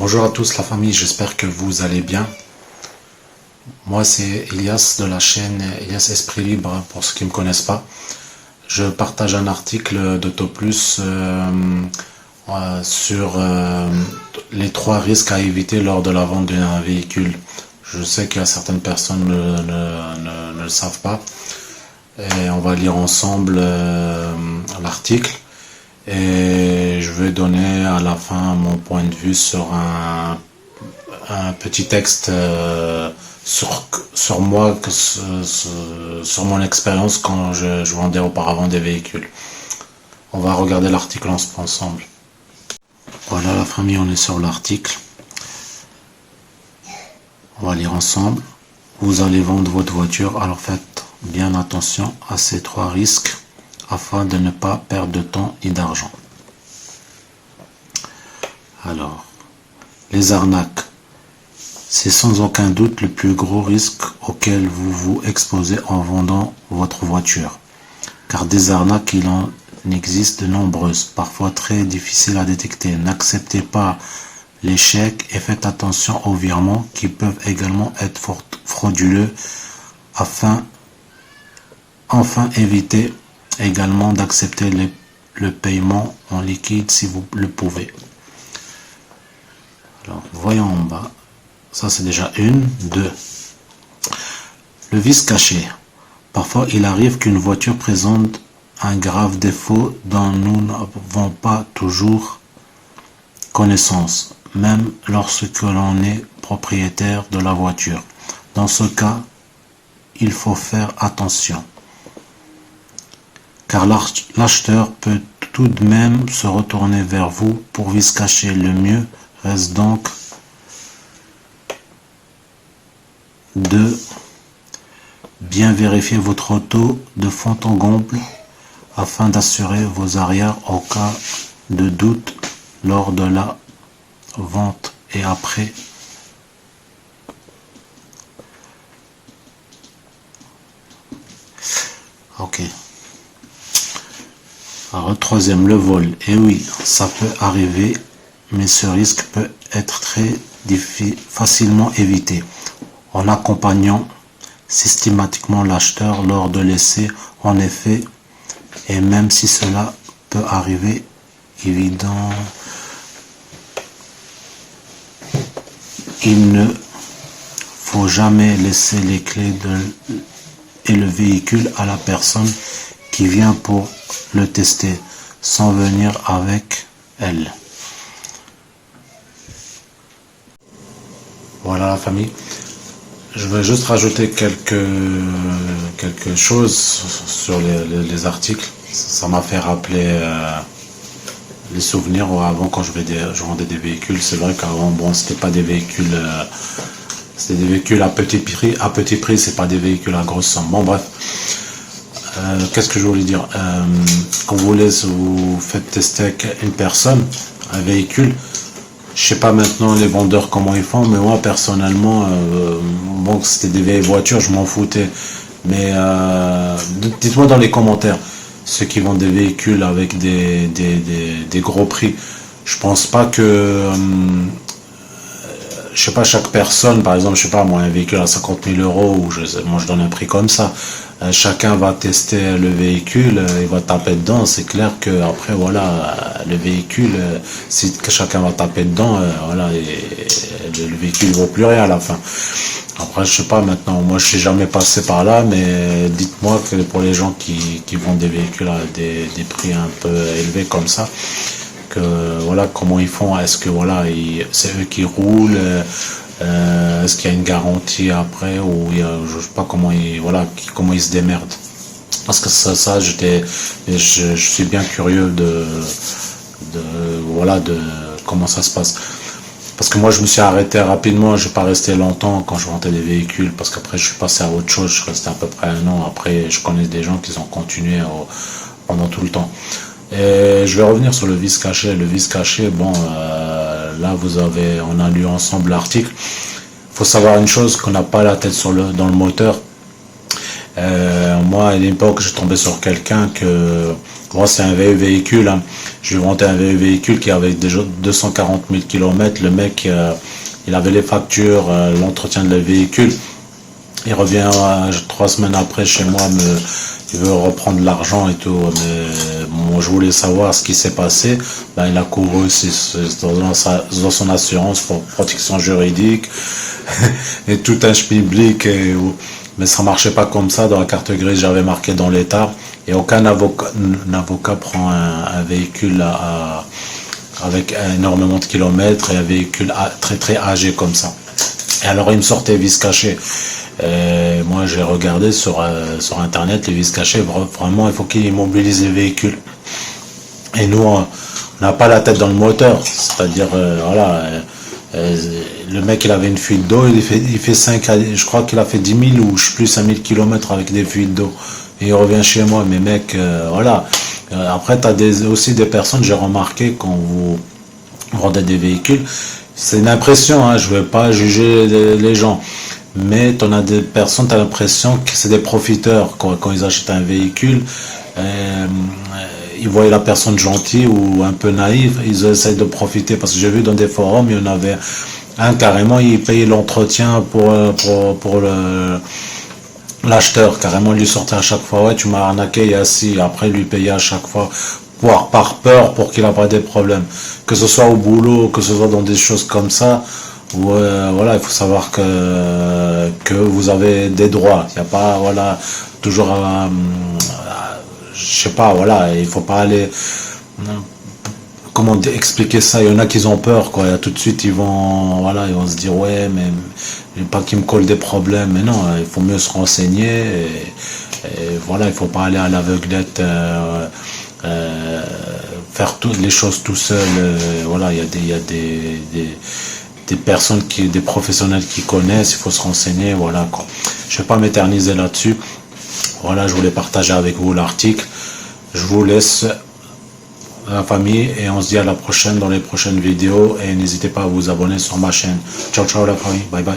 Bonjour à tous la famille, j'espère que vous allez bien. Moi c'est Elias de la chaîne Elias Esprit Libre pour ceux qui ne me connaissent pas. Je partage un article d'Autoplus sur les 3 risques à éviter lors de la vente d'un véhicule. Je sais qu'il y a certaines personnes ne le savent pas. Et on va lire ensemble l'article. Et je vais donner à la fin mon point de vue sur un petit texte sur moi, sur mon expérience quand je vendais auparavant des véhicules. On va regarder l'article ensemble. Voilà la famille, on est sur l'article. On va lire ensemble. Vous allez vendre votre voiture, alors faites bien attention à ces 3 risques afin de ne pas perdre de temps ni d'argent. Alors, les arnaques. C'est sans aucun doute le plus gros risque auquel vous vous exposez en vendant votre voiture. Car des arnaques, il en existe de nombreuses, parfois très difficiles à détecter. N'acceptez pas les chèques et faites attention aux virements qui peuvent également être frauduleux. Enfin, évitez également d'accepter le paiement en liquide si vous le pouvez. Alors, voyons en bas. Ça, c'est déjà 2. Le vice caché. Parfois, il arrive qu'une voiture présente un grave défaut dont nous n'avons pas toujours connaissance, même lorsque l'on est propriétaire de la voiture. Dans ce cas, il faut faire attention, car l'acheteur peut tout de même se retourner vers vous pour vice cacher. Le mieux reste donc de bien vérifier votre auto de fond en comble afin d'assurer vos arrières au cas de doute lors de la vente et après. Ok. Alors, troisième, le vol. Et oui, ça peut arriver, mais ce risque peut être très facilement évité en accompagnant systématiquement l'acheteur lors de l'essai. En effet, et même si cela peut arriver, évident, il ne faut jamais laisser les clés et le véhicule à la personne qui vient pour le tester sans venir avec elle. Voilà la famille. Je vais juste rajouter quelque chose sur les articles. Ça m'a fait rappeler les souvenirs avant quand je vendais des véhicules. C'est vrai qu'avant, bon, c'était pas des véhicules, c'était des véhicules à petit prix. À petit prix, c'est pas des véhicules à grosse somme. Bon, bref. Qu'est-ce que je voulais dire? Quand vous faites tester une personne, un véhicule. Je sais pas maintenant les vendeurs comment ils font, mais moi personnellement, bon, c'était des vieilles voitures, je m'en foutais. Mais dites-moi dans les commentaires, ceux qui vendent des véhicules avec des gros prix, je pense pas que, je sais pas, chaque personne, par exemple, je sais pas, moi, un véhicule à 50 000 euros, ou moi je donne un prix comme ça, chacun va tester le véhicule, il va taper dedans, c'est clair que après voilà, le véhicule, si chacun va taper dedans, voilà, le véhicule ne vaut plus rien à la fin. Après, je sais pas maintenant, moi je suis jamais passé par là, mais dites-moi que pour les gens qui vendent des véhicules à des prix un peu élevés comme ça, que voilà, comment ils font, est-ce que voilà, c'est eux qui roulent, est-ce qu'il y a une garantie après, ou je sais pas comment comment ils se démerdent. Parce que je suis bien curieux de comment ça se passe. Parce que moi je me suis arrêté rapidement, je n'ai pas resté longtemps quand je vendais des véhicules, parce qu'après je suis passé à autre chose, je suis resté à peu près 1 an. Après je connais des gens qui ont continué pendant tout le temps. Et je vais revenir sur le vice caché. Le vice caché, bon, là on a lu ensemble l'article. Il faut savoir une chose, qu'on n'a pas la tête dans le moteur. Moi, à l'époque, je tombais sur quelqu'un que, bon, c'est un VE véhicule, hein. Je lui vendais un VE véhicule qui avait déjà 240 000 km. Le mec, il avait les factures, l'entretien de le véhicule. Il revient 3 semaines après chez moi, il veut reprendre l'argent et tout. Mais moi, je voulais savoir ce qui s'est passé. Ben, il a couru dans son assurance pour protection juridique et tout un schmilblick. Mais ça marchait pas comme ça. Dans la carte grise, j'avais marqué dans l'état. Et aucun avocat prend un véhicule avec énormément de kilomètres et un véhicule très très âgé comme ça. Et alors il me sortait vis caché. Moi j'ai regardé sur internet les vis cachés, vraiment il faut qu'ils immobilisent les véhicules. Et nous on n'a pas la tête dans le moteur, c'est-à-dire voilà, le mec il avait une fuite d'eau, il fait 5, je crois qu'il a fait 10 000 ou je sais plus 5 000 km avec des fuites d'eau. Et il revient chez moi, mais mec, voilà. Après t'as aussi des personnes, j'ai remarqué quand vous vendez des véhicules, c'est une impression, hein, je ne veux pas juger les gens. Mais tu as des personnes, tu as l'impression que c'est des profiteurs quand ils achètent un véhicule. Ils voient la personne gentille ou un peu naïve, ils essayent de profiter. Parce que j'ai vu dans des forums, il y en avait un carrément, il payait l'entretien pour l'acheteur. Carrément, il lui sortait à chaque fois, ouais, tu m'as arnaqué, et assis. Après, il lui payait à chaque fois, par peur, pour qu'il n'a pas des problèmes. Que ce soit au boulot, que ce soit dans des choses comme ça. Voilà, il faut savoir que vous avez des droits. Il n'y a pas, voilà, toujours, je sais pas, voilà, il faut pas aller, comment expliquer ça. Il y en a qui ont peur, quoi. Et tout de suite, voilà, ils vont se dire, ouais, mais pas qu'ils me collent des problèmes. Mais non, il faut mieux se renseigner. Et voilà, il faut pas aller à l'aveuglette. Faire toutes les choses tout seul. Voilà, il y a des personnes des professionnels qui connaissent, il faut se renseigner, voilà quoi. Je vais pas m'éterniser là-dessus. Voilà, je voulais partager avec vous l'article. Je vous laisse la famille et on se dit à la prochaine dans les prochaines vidéos et n'hésitez pas à vous abonner sur ma chaîne. Ciao ciao la famille, bye bye.